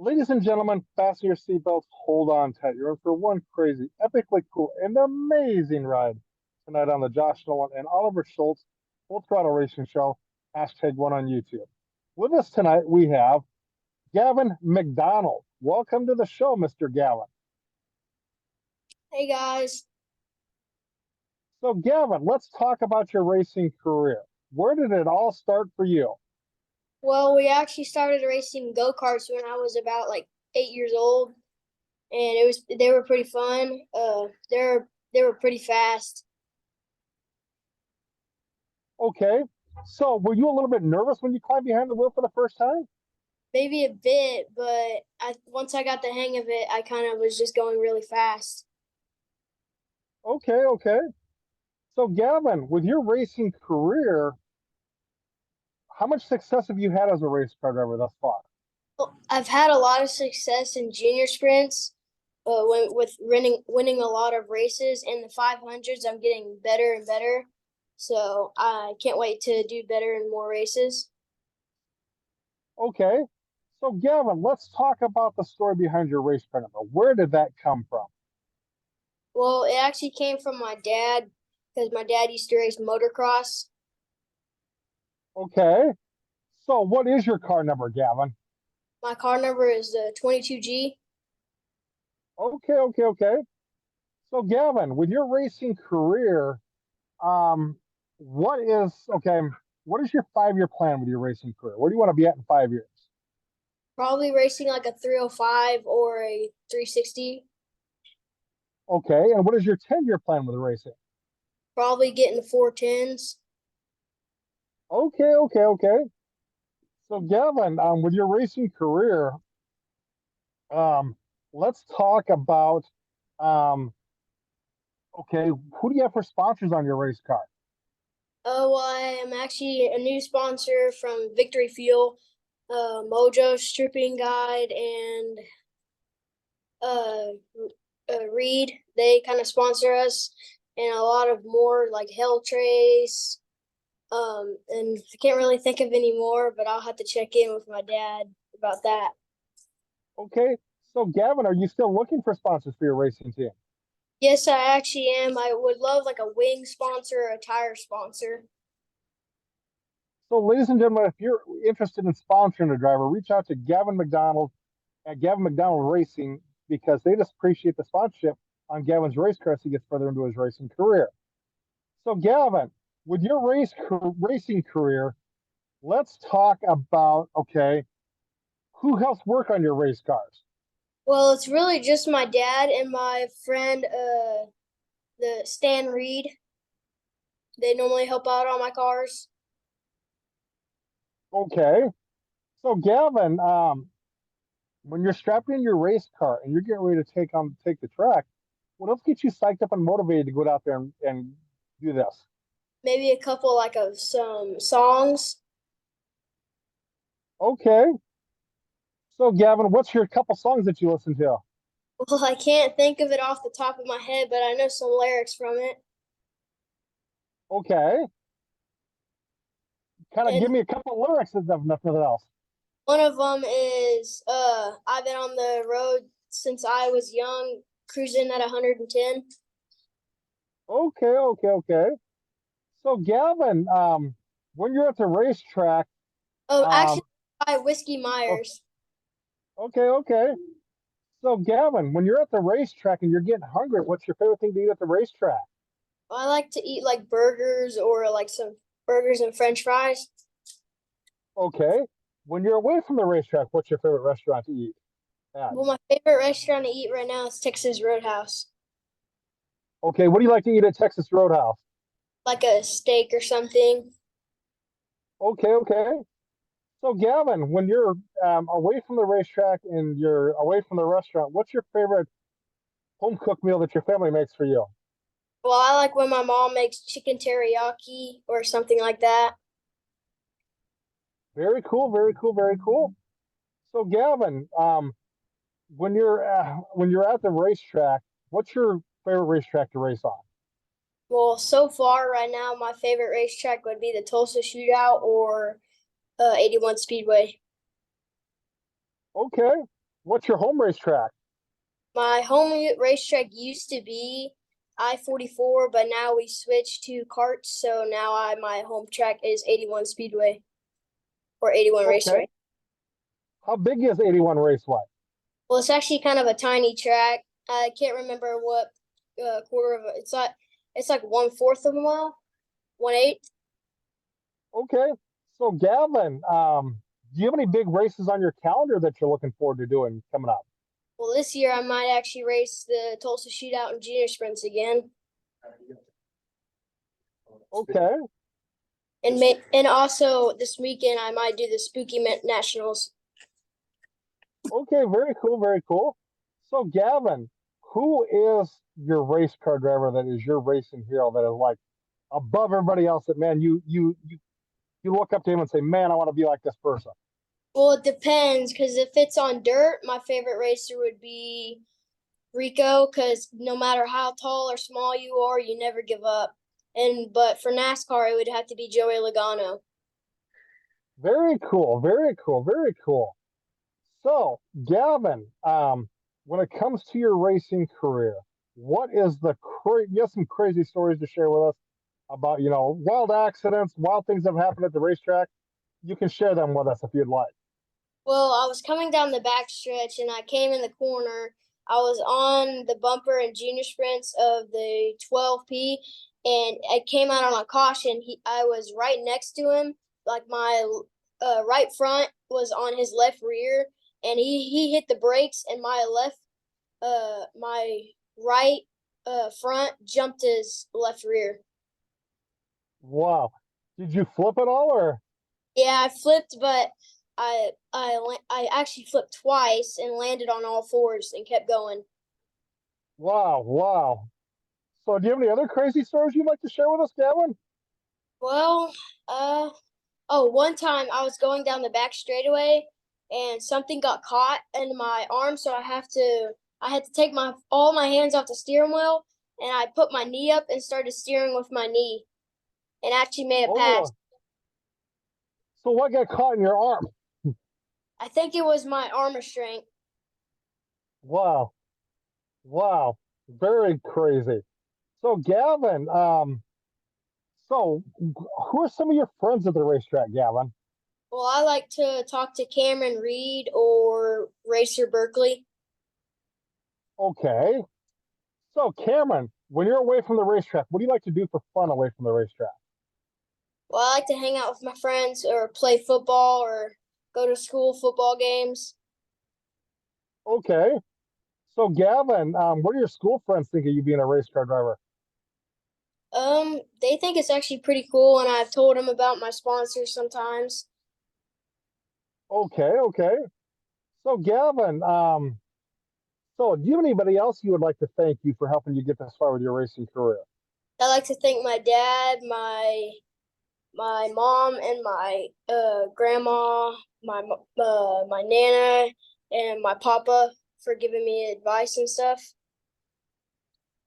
Ladies and gentlemen, fasten your seatbelts, hold on tight. You're in for one crazy, epically cool, and amazing ride tonight on the Josh Nolan and Oliver Schultz Full Throttle Racing Show, #1 on YouTube. With us tonight, we have Gavin McDonald. Welcome to the show, Mr. Gavin. Hey guys. So, Gavin, let's talk about your racing career. Where did it all start for you? Well, we actually started racing go-karts when I was about like 8 years old, and they were pretty fun. They were pretty fast. Okay, so were you a little bit nervous when you climbed behind the wheel for the first time? Maybe a bit, but once I got the hang of it, I kind of was just going really fast. Okay, okay. So, Gavin, with your racing career, how much success have you had as a race car driver thus far? Well, I've had a lot of success in junior sprints, with winning a lot of races. In the 500s, I'm getting better and better. So I can't wait to do better in more races. Okay. So, Gavin, let's talk about the story behind your race car number. Where did that come from? Well, it actually came from my dad because my dad used to race motocross. Okay. So, what is your car number, Gavin? My car number is the 22G. Okay, okay, okay. So, Gavin, with your racing career, um, okay, what is your 5 year plan with your racing career? Where do you want to be at in 5 years? Probably racing like a 305 or a 360. Okay. And what is your 10 year plan with the racing? Probably getting the 410s. Okay, okay, okay. So, Gavin, with your racing career, um, let's talk about um, okay, who do you have for sponsors on your race car? Oh, well, I am actually a new sponsor from Victory Fuel, Mojo Stripping Guide, and uh, Reed. They kind of sponsor us, and a lot of more like Hell Trace. And I can't really think of any more, but I'll have to check in with my dad about that. Okay, so Gavin, are you still looking for sponsors for your racing team? Yes, I actually am. I would love like a wing sponsor or a tire sponsor. So, ladies and gentlemen, if you're interested in sponsoring a driver, reach out to Gavin McDonald at Gavin McDonald Racing because they just appreciate the sponsorship on Gavin's race car as he gets further into his racing career. So, Gavin, with your racing career, let's talk about okay, who helps work on your race cars? Well, it's really just my dad and my friend, the Stan Reed. They normally help out on my cars. Okay, so Gavin, when you're strapped in your race car and you're getting ready to take the track, what else gets you psyched up and motivated to go out there and do this? Maybe a couple like of some songs. Okay. So Gavin, what's your couple songs that you listen to? Well, I can't think of it off the top of my head, but I know some lyrics from it. Okay. Kind of give And me a couple lyrics if nothing else. one of them is I've been on the road since I was young, cruising at 110. Okay, okay, okay. So Gavin, when you're at the racetrack, Oh, um, actually, by Whiskey oh, Myers. okay, okay. So Gavin, when you're at the racetrack and you're getting hungry, what's your favorite thing to eat at the racetrack? I like to eat like burgers or like some burgers and French fries. Okay. When you're away from the racetrack, what's your favorite restaurant to eat at? Well, my favorite restaurant to eat right now is Texas Roadhouse, Okay, what do you like to eat at Texas Roadhouse? like a steak or something. Okay, okay. So, Gavin, when you're away from the racetrack and you're away from the restaurant, what's your favorite home cooked meal that your family makes for you? Well, I like when my mom makes chicken teriyaki or something like that. Very cool, very cool, very cool. So, Gavin, when you're at the racetrack, what's your favorite racetrack to race on? Well, so far right now, my favorite racetrack would be the Tulsa Shootout or 81 Speedway. Okay. What's your home racetrack? My home racetrack used to be I-44, but now we switched to karts. So now my home track is 81 Speedway or 81 Okay. Raceway. How big is 81 Raceway? Well, it's actually kind of a tiny track. I can't remember what quarter of it's like 1/4 of a mile, 1/8. Okay. So Gavin, do you have any big races on your calendar that you're looking forward to doing coming up? Well, this year I might actually race the Tulsa Shootout and Junior Sprints again, Okay. and also this weekend I might do the Spooky Nationals. Okay, very cool, very cool. So Gavin, who is your race car driver that is your racing hero that is like above everybody else that man you look up to him and say, man, I want to be like this person. Well, it depends because if it's on dirt, my favorite racer would be Rico because no matter how tall or small you are, you never give up. But for NASCAR, it would have to be Joey Logano. Very cool, very cool, very cool. So, Gavin, when it comes to your racing career, what is you have some crazy stories to share with us about, wild accidents, wild things that have happened at the racetrack. You can share them with us if you'd like. Well, I was coming down the back stretch and I came in the corner. I was on the bumper and junior sprints of the 12P and I came out on a caution. I was right next to him, like my right front was on his left rear, and he hit the brakes, and my right front jumped his left rear. Wow. Did you flip it all or? Yeah, I flipped, but I actually flipped twice and landed on all fours and kept going. Wow, wow. So, do you have any other crazy stories you'd like to share with us, Gavin? Well, one time I was going down the back straightaway and something got caught in my arm, so I had to take my all my hands off the steering wheel and I put my knee up and started steering with my knee and actually made it pass. Oh, so what got caught in your arm? I think it was my arm restraint. Wow, wow. Very crazy. So, Gavin, so who are some of your friends at the racetrack, Gavin? Well, I like to talk to Cameron Reed or Racer Berkeley. Okay. So, Cameron, when you're away from the racetrack, what do you like to do for fun away from the racetrack? Well, I like to hang out with my friends or play football or go to school football games. Okay. So, Gavin, what do your school friends think of you being a race car driver? They think it's actually pretty cool, and I've told them about my sponsors sometimes. Okay, okay. So, Gavin, so do you have anybody else you would like to thank you for helping you get this far with your racing career? I like to thank my dad, my mom, and my grandma, my nana, and my papa for giving me advice and stuff.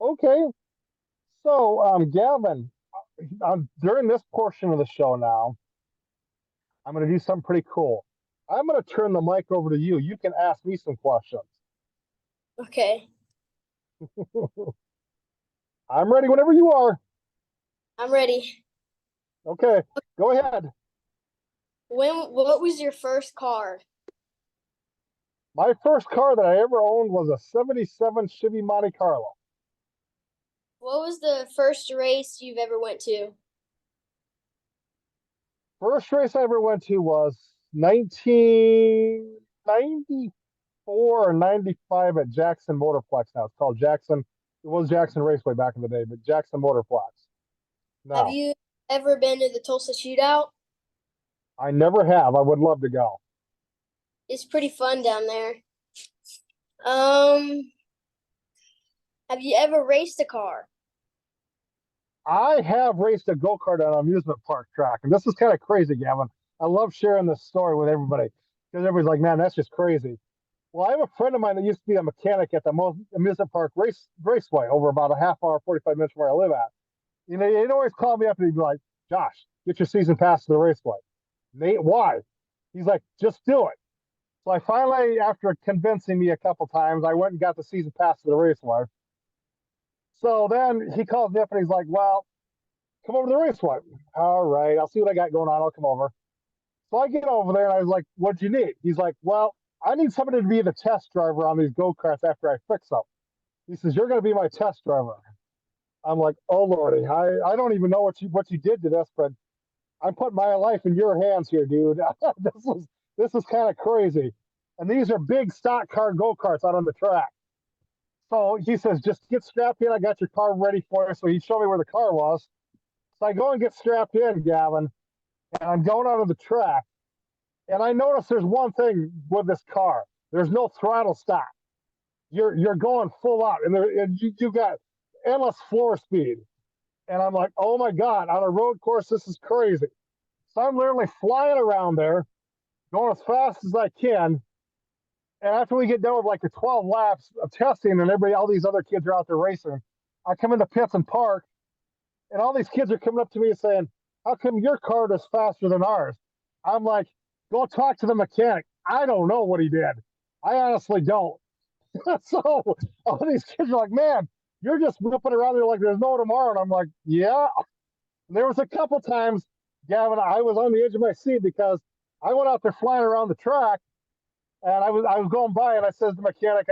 Okay. So, Gavin, during this portion of the show now, I'm going to do something pretty cool. I'm going to turn the mic over to you. You can ask me some questions. Okay, I'm ready whenever you are. I'm ready. Okay, go ahead. What was your first car? My first car that I ever owned was a 77 Chevy Monte Carlo. What was the first race you've ever went to? First race I ever went to was 1994 or 95 at Jackson Motorplex now. It's called Jackson. It was Jackson Raceway back in the day, but Jackson Motorplex. Have Now, you ever been to the Tulsa Shootout? I never have. I would love to go. It's pretty fun down there. Um, have you ever raced a car? I have raced a go-kart on an amusement park track, and this is kind of crazy, Gavin. I love sharing this story with everybody because everybody's like, man, that's just crazy. Well, I have a friend of mine that used to be a mechanic at the amusement park raceway over about a half hour, 45 minutes from where I live at. He'd always call me up and he'd be like, Josh, get your season pass to the raceway. Nate, why? He's like, just do it. So I finally, after convincing me a couple times, I went and got the season pass to the raceway. So then he calls me up and he's like, "Well, come over to the raceway." All right, I'll see what I got going on. I'll come over. So I get over there and I was like, "What'd you need?" He's like, "Well, I need somebody to be the test driver on these go-karts after I fix them." He says, "You're going to be my test driver." I'm like, "Oh Lordy, I don't even know what you did to this, but I'm putting my life in your hands here, dude." This is kind of crazy. And these are big stock car go-karts out on the track. So he says, "Just get strapped in. I got your car ready for you." So he showed me where the car was. So I go and get strapped in, Gavin, and I'm going out of the track. And I notice there's one thing with this car. There's no throttle stop. You're going full out, and you got endless floor speed. And I'm like, oh my God, on a road course, this is crazy. So I'm literally flying around there, going as fast as I can. And after we get done with like the 12 laps of testing and everybody, all these other kids are out there racing, I come into pits and park, and all these kids are coming up to me and saying, "How come your car is faster than ours?" I'm like, "Go talk to the mechanic. I don't know what he did. I honestly don't." So all these kids are like, "Man, you're just whipping around there like there's no tomorrow." And I'm like, "Yeah." And there was a couple times, Gavin, I was on the edge of my seat because I went out there flying around the track, and I was going by, and I says to the mechanic,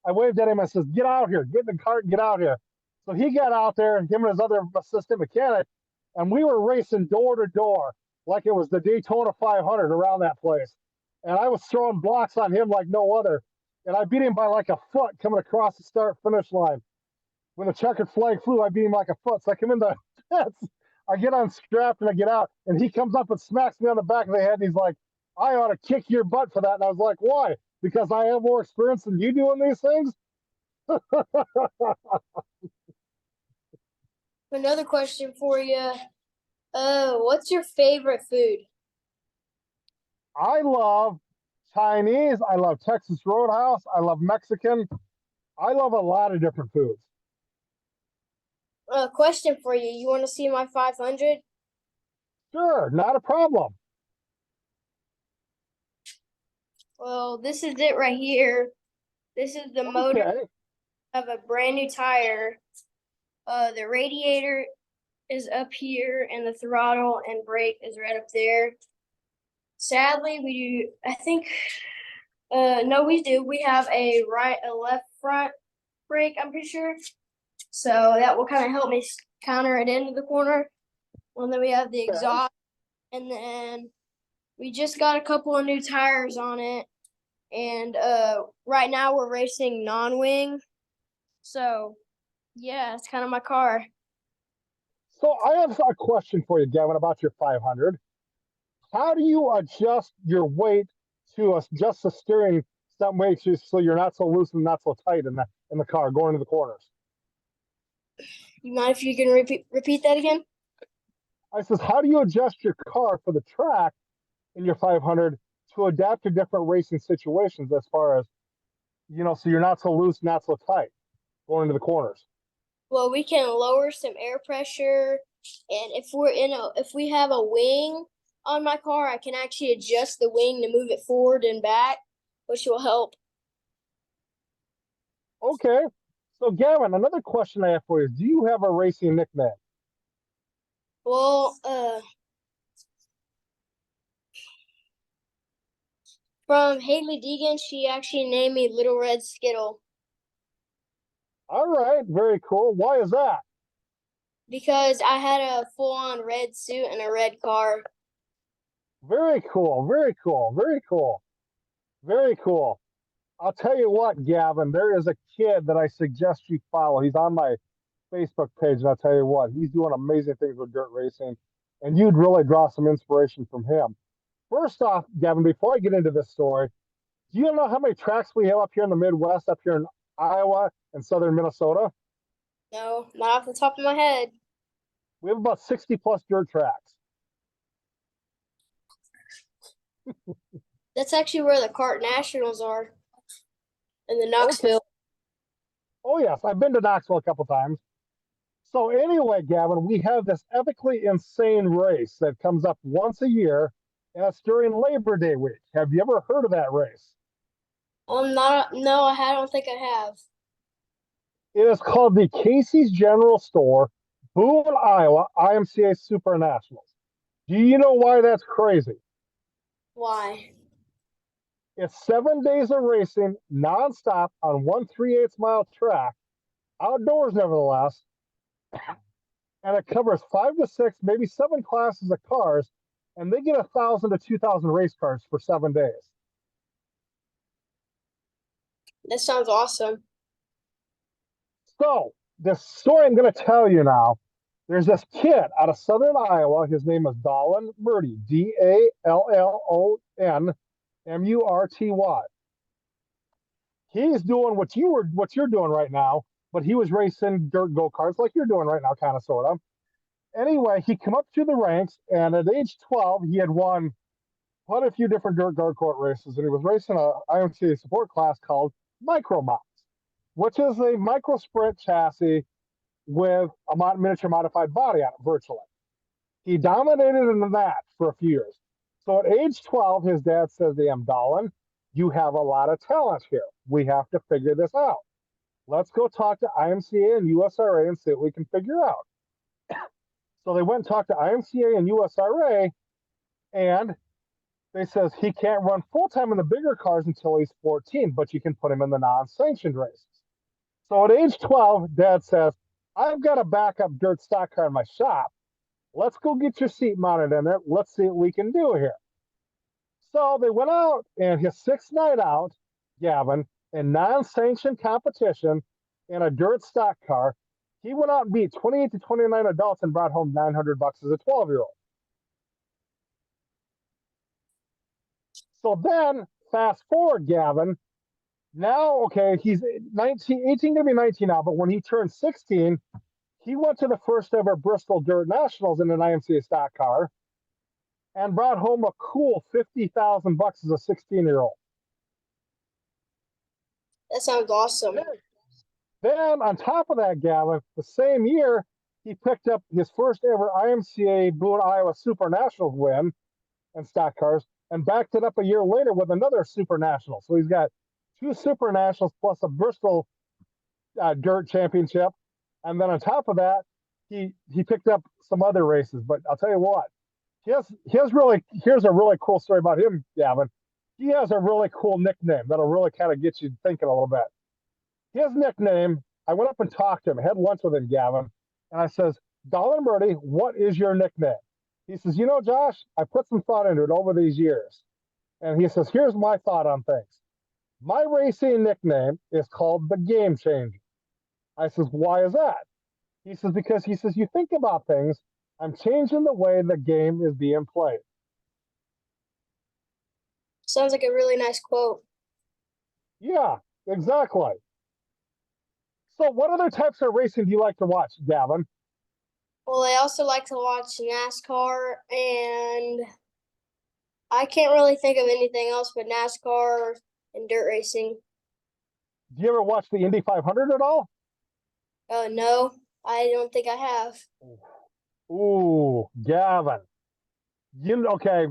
I waved at him. I says, "Get out here, get in the cart, and get out here." So he got out there, and him and his other assistant mechanic, and we were racing door to door like it was the Daytona 500 around that place. And I was throwing blocks on him like no other. And I beat him by like a foot coming across the start finish line. When the checkered flag flew, I beat him like a foot. So I come in the I get unstrapped and I get out, and he comes up and smacks me on the back of the head, and he's like, "I ought to kick your butt for that." And I was like, "Why? Because I have more experience than you do in these things?" Another question for you. What's your favorite food? I love Chinese. I love Texas Roadhouse. I love Mexican. I love a lot of different foods. Question for you. You want to see my 500? Sure, not a problem. Well, this is it right here. This is the motor Okay. of a brand new tire. The radiator is up here, and the throttle and brake is right up there. Sadly, we do. I think. No, we do. We have a left front brake. I'm pretty sure. So that will kind of help me counter it into the corner. And then we have the Okay. exhaust, and then we just got a couple of new tires on it. And right now we're racing non-wing. So yeah, it's kind of my car. So I have a question for you, Gavin, about your 500. How do you adjust your weight to adjust the steering some way so you're not so loose and not so tight in the car going to the corners? You mind if you can repeat that again? I says, how do you adjust your car for the track in your 500 to adapt to different racing situations as far as, so you're not so loose, not so tight going into the corners? Well, we can lower some air pressure, and if we have a wing on my car, I can actually adjust the wing to move it forward and back, which will help. Okay. So, Gavin, another question I have for you is, do you have a racing nickname? Well, from Haley Deegan, she actually named me Little Red Skittle All right. Very cool. Why is that? because I had a full-on red suit and a red car. Very cool. Very cool. Very cool. Very cool. I'll tell you what, Gavin, there is a kid that I suggest you follow. He's on my Facebook page, and I'll tell you what, he's doing amazing things with dirt racing, and you'd really draw some inspiration from him. First off, Gavin, before I get into this story, do you know how many tracks we have up here in the Midwest, up here in Iowa and southern Minnesota? No, not off the top of my head. We have about 60 plus dirt tracks. That's actually where the kart nationals are in the Okay. Knoxville. Oh, yes, I've been to Knoxville a couple times. So anyway, Gavin, we have this epically insane race that comes up once a year, and it's during Labor Day week. Have you ever heard of that race? Not no, I don't think I have. It is called the Casey's General Store, Boone, Iowa, IMCA Super Nationals. Do you know why that's crazy? Why? It's 7 days of racing nonstop on 1 3/8 mile track, outdoors nevertheless, and it covers 5 to 6, maybe 7 classes of cars, and they get 1,000 to 2,000 race cars for 7 days. That sounds awesome. So the story I'm going to tell you now. There's this kid out of Southern Iowa. His name is Nolan Murty, DALLON MURTY. He's doing what you're doing right now, but he was racing dirt go-karts like you're doing right now, kind of sort of. Anyway, he came up through the ranks, and at age 12, he had won quite a few different dirt go-kart races, and he was racing a IMCA support class called Micro Mods, which is a micro sprint chassis with a miniature modified body on it virtually. He dominated in that for a few years. So at age 12, his dad says to him, Dolan, you have a lot of talent here. We have to figure this out. Let's go talk to IMCA and USRA and see what we can figure out. So they went and talked to IMCA and USRA, and they says he can't run full-time in the bigger cars until he's 14, but you can put him in the non-sanctioned races. So at age 12, Dad says, I've got a backup dirt stock car in my shop. Let's go get your seat mounted in there. Let's see what we can do here. So they went out, and his 6th night out, Gavin, in non-sanctioned competition in a dirt stock car, he went out and beat 28 to 29 adults and brought home $900 as a 12-year-old. So then, fast forward, Gavin. Now, okay, he's 19, 18, gonna be 19 now, but when he turned 16, he went to the first ever Bristol Dirt Nationals in an IMCA stock car and brought home a cool $50,000 as a 16-year-old. That sounds awesome. Then, on top of that, Gavin, the same year, he picked up his first ever IMCA Boone, Iowa Super Nationals win in stock cars and backed it up a year later with another Super National. So he's got 2 Super Nationals plus a Bristol Dirt Championship. And then on top of that, he picked up some other races. But I'll tell you what, here's a really cool story about him, Gavin. He has a really cool nickname that'll really kind of get you thinking a little bit. His nickname, I went up and talked to him, had lunch with him, Gavin, and I says, Dolan Murty, what is your nickname? He says, you know, Josh, I put some thought into it over these years. And he says, here's my thought on things. My racing nickname is called the Game Changer. I says, why is that? He says, because he says, you think about things, I'm changing the way the game is being played. Sounds like a really nice quote. Yeah, exactly. So what other types of racing do you like to watch, Gavin? Well, I also like to watch NASCAR, and I can't really think of anything else but NASCAR and dirt racing. Do you ever watch the Indy 500 at all? No, I don't think I have. Ooh, Gavin. Okay,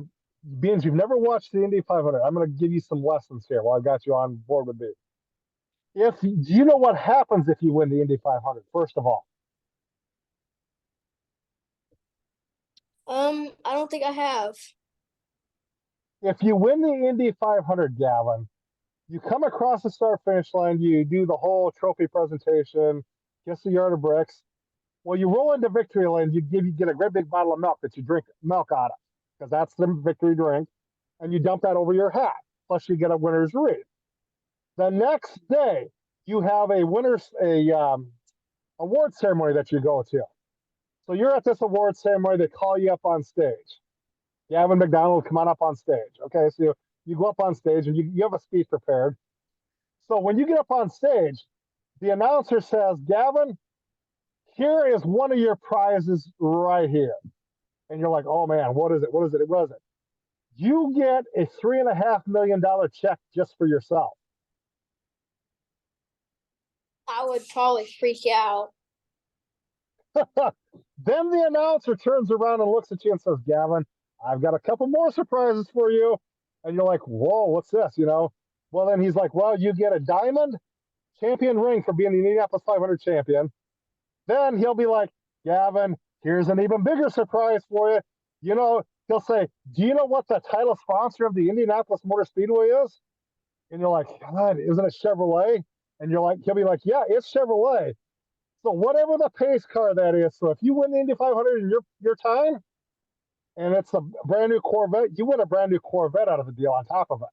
being you've never watched the Indy 500, I'm going to give you some lessons here while I got you on board with me. Do you know what happens if you win the Indy 500? First of all, I don't think I have. if you win the Indy 500, Gavin, you come across the start finish line, you do the whole trophy presentation, kiss the yard of bricks. Well, you roll into victory lane, you get a great big bottle of milk that you drink milk out of, because that's the victory drink, and you dump that over your hat. Plus, you get a winner's wreath. The next day, you have a award ceremony that you go to. So you're at this award ceremony. They call you up on stage. Gavin McDonald, come on up on stage. Okay, so you go up on stage and you have a speech prepared. So when you get up on stage, the announcer says, Gavin, here is one of your prizes right here. And you're like, oh man, what is it? What is it? What is it? You get a $3.5 million check just for yourself. I would probably freak out. Then the announcer turns around and looks at you and says, Gavin, I've got a couple more surprises for you. And you're like, whoa, what's this? Well, then he's like, well, you get a diamond champion ring for being the Indianapolis 500 champion. Then he'll be like, Gavin, here's an even bigger surprise for you. He'll say, do you know what the title sponsor of the Indianapolis Motor Speedway is? And you're like, God, isn't it Chevrolet? And he'll be like, yeah, it's Chevrolet. So whatever the pace car that is, so if you win the Indy 500 in your time, and it's a brand new Corvette, you win a brand new Corvette out of the deal on top of it.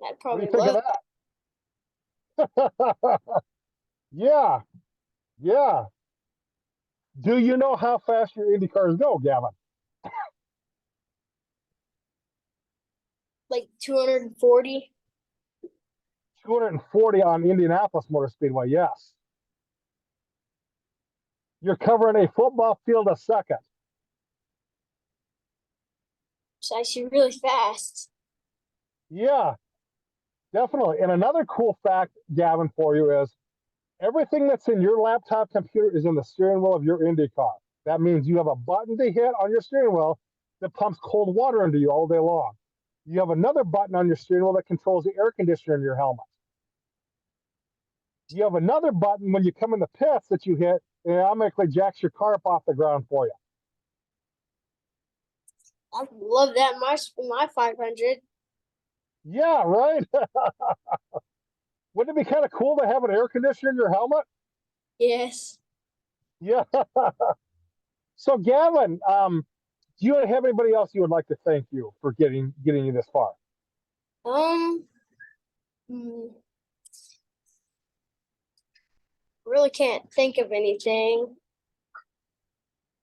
I'd What do probably you think love of that? Yeah, yeah. Do you know how fast your Indy cars go, Gavin? like 240. 240 on Indianapolis Motor Speedway, yes. You're covering a football field a second. It's actually really fast. Yeah, definitely. And another cool fact, Gavin, for you is everything that's in your laptop computer is in the steering wheel of your Indy car. That means you have a button to hit on your steering wheel that pumps cold water into you all day long. You have another button on your steering wheel that controls the air conditioner in your helmet. You have another button when you come in the pits that you hit, and it automatically jacks your car up off the ground for you. I love that in my 500. Yeah, right? Wouldn't it be kind of cool to have an air conditioner in your helmet? Yes. Yeah. So, Gavin, do you have anybody else you would like to thank you for getting you this far? Hmm, really can't think of anything.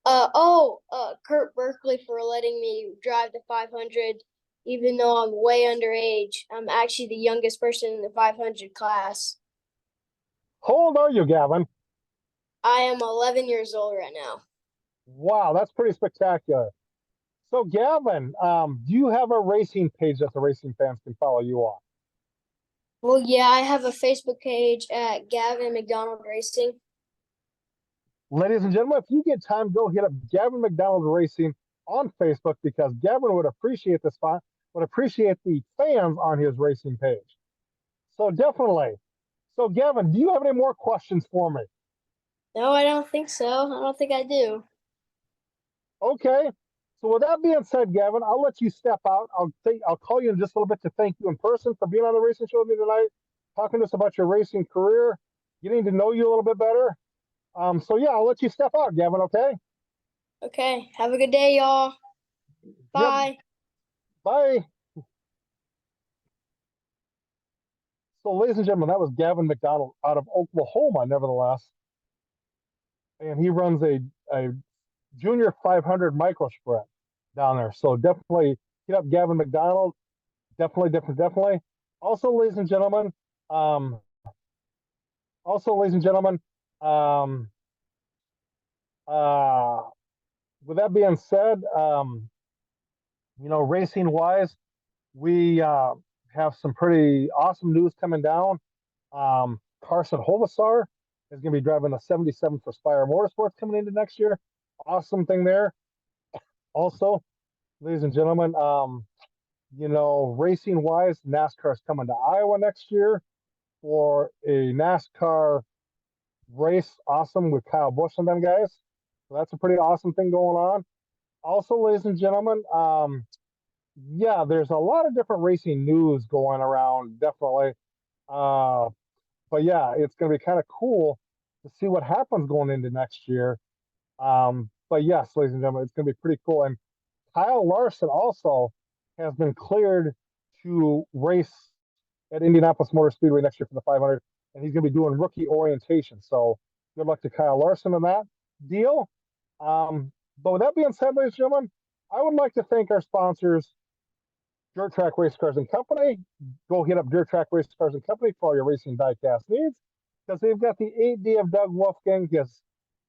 Kurt Berkeley for letting me drive the 500, even though I'm way underage. I'm actually the youngest person in the 500 class. How old are you, Gavin? I am 11 years old right now. Wow, that's pretty spectacular. So, Gavin, do you have a racing page that the racing fans can follow you on? Well, yeah, I have a Facebook page at Gavin McDonald Racing. Ladies and gentlemen, if you get time, go hit up Gavin McDonald Racing on Facebook because Gavin would appreciate the spot, would appreciate the fans on his racing page. So definitely. So Gavin, do you have any more questions for me? No, I don't think so. I don't think I do. Okay. So with that being said, Gavin, I'll let you step out. I'll call you in just a little bit to thank you in person for being on the racing show with me tonight, talking to us about your racing career, getting to know you a little bit better. So yeah, I'll let you step out, Gavin, okay? Okay. Have a good day, y'all. Bye. Yep. Bye. So, ladies and gentlemen, that was Gavin McDonald out of Oklahoma, nevertheless. And he runs a junior 500 micro sprint down there. So definitely hit up Gavin McDonald. Definitely. Also, ladies and gentlemen, um, also, ladies and gentlemen, um, uh, with that being said, racing wise, we have some pretty awesome news coming down. Carson Hovasar is going to be driving the 77 for Spire Motorsports coming into next year. Awesome thing there. Also, ladies and gentlemen, racing wise, NASCAR is coming to Iowa next year for a NASCAR race. Awesome with Kyle Busch and them guys. So that's a pretty awesome thing going on. Also, ladies and gentlemen, yeah, there's a lot of different racing news going around, definitely. But yeah, it's going to be kind of cool to see what happens going into next year. But yes, ladies and gentlemen, it's going to be pretty cool. And Kyle Larson also has been cleared to race at Indianapolis Motor Speedway next year for the 500, and he's going to be doing rookie orientation. So good luck to Kyle Larson on that deal. But with that being said, ladies and gentlemen, I would like to thank our sponsors, Dirt Track Race Cars and Company. Go hit up Dirt Track Race Cars and Company for all your racing diecast needs because they've got the 8D of Doug Wolfgang, his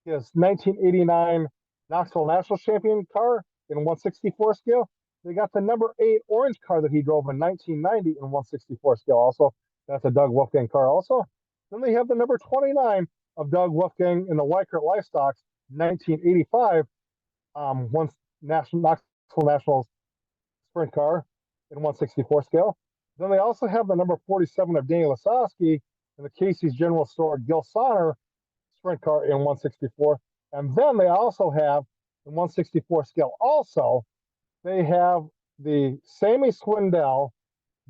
1989 Knoxville National Champion car in 164 scale. They got the number 8 orange car that he drove in 1990 in 164 scale also. That's a Doug Wolfgang car also. Then they have the number 29 of Doug Wolfgang in the Weikert Livestock 1985, once Knoxville Nationals sprint car in 164 scale. Then they also have the number 47 of Danny Lasowski in the Casey's General Store Gil Sonner sprint car in 164. And then they also have in 164 scale also, they have the Sammy Swindell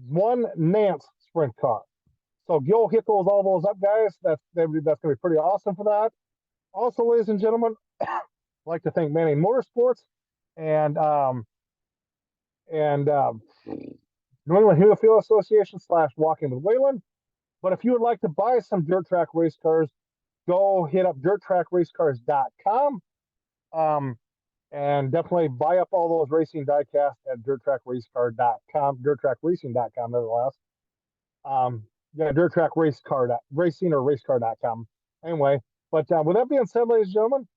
1 Nance sprint car. So Gil hit all those up, guys. That's going to be pretty awesome for that. Also, ladies and gentlemen, I'd like to thank Manning Motorsports and New England Helifield Association / Walking with Wayland. But if you would like to buy some dirt track race cars, go hit up dirttrackracecars.com. And definitely buy up all those racing diecast at dirttrackracing.com, nevertheless. Dirt Track Race Car Racing or racecar.com. Anyway, but with that being said, ladies and gentlemen,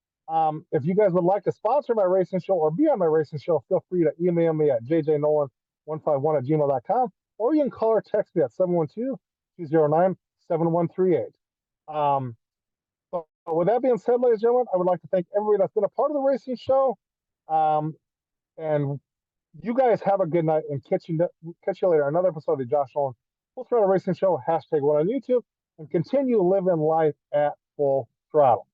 if you guys would like to sponsor my racing show or be on my racing show, feel free to email me at jjnolan151@gmail.com, or you can call or text me at 712-209-7138. But with that being said, ladies and gentlemen, I would like to thank everybody that's been a part of the racing show. And you guys have a good night, and catch you later. Another episode of the Josh Nolan Full Throttle Racing Show, #1 on YouTube, and continue living life at full throttle.